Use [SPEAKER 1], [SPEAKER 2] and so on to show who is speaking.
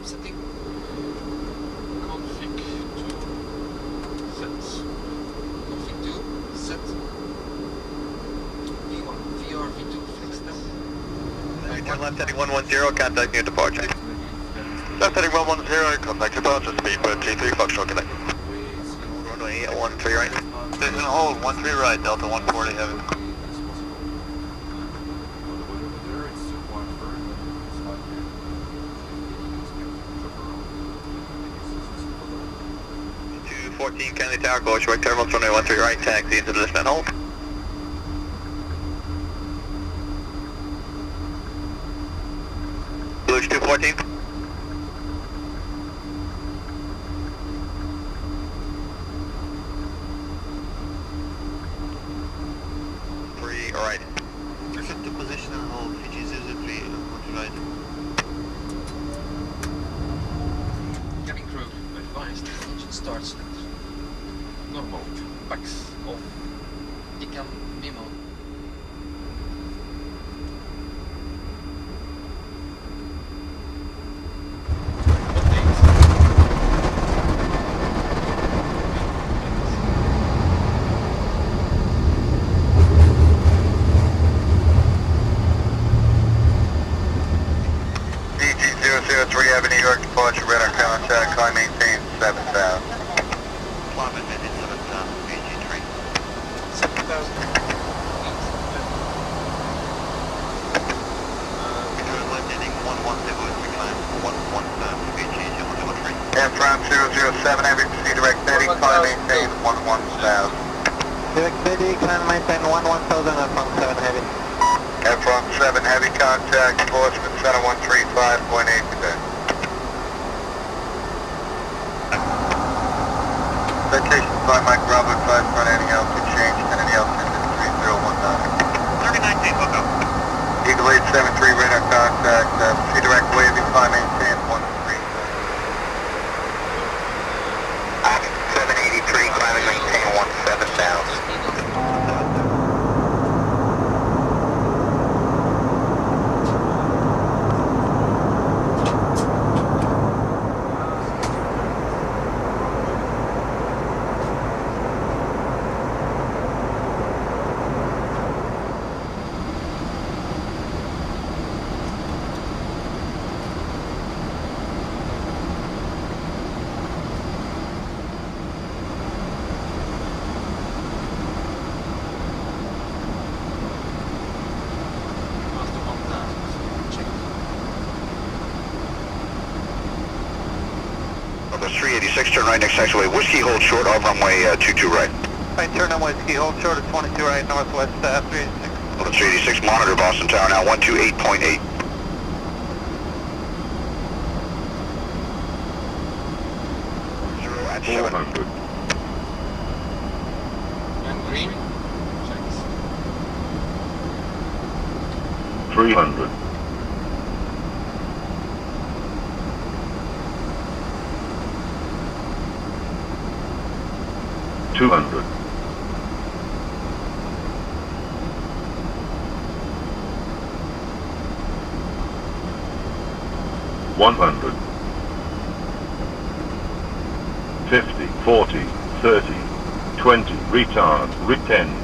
[SPEAKER 1] I'm setting config to set. Config to set. V1, VR, V2, flex them.
[SPEAKER 2] Turn left heading 110, contact near departure. Left heading 110, contact departure, speedbird G3, Foxtrot Connect. Runway 13 right. Station hold, 13 right, Delta 140 heavy. Kennedy Tower, go short terminal, runway 13 right, taxi into the left and hold. Blues 214. Three right. Shift to position and hold, Fiji 03, 1 right.
[SPEAKER 1] Cabin crew, advised, engine starts at normal, packs off, decam memo.
[SPEAKER 2] DG003 Avenue, New York, departure, radar contact, climb maintain 7,000. Climb maintain 7,000, DG3.
[SPEAKER 1] 7,000.
[SPEAKER 2] Left heading 110, climb 117, DG003. Air France 007 Heavy, proceed direct steady, climb maintain 11,000.
[SPEAKER 3] Direct steady, climb maintain 11,000 at front 7 Heavy.
[SPEAKER 2] Air France 7 Heavy, contact, Portsmouth Center 135.8%. Citation 5 Mike Bravo 5 front ending altitude change, ending altitude 3019. 3019, hook up. Eagle 873 radar contact, proceed direct waving, climb maintain 13. 783, climbing maintain 17,000. Number 386, turn right next taxiway, whiskey hold short of runway 22 right.
[SPEAKER 3] Right, turn on whiskey, hold short at 22 right, northwest 386.
[SPEAKER 2] Number 386, monitor Boston Tower now 128.8. Zero at 7.
[SPEAKER 4] 400.
[SPEAKER 1] And green. Checks.
[SPEAKER 4] 300. 200. 100. 50, 40, 30, 20, retard, 10.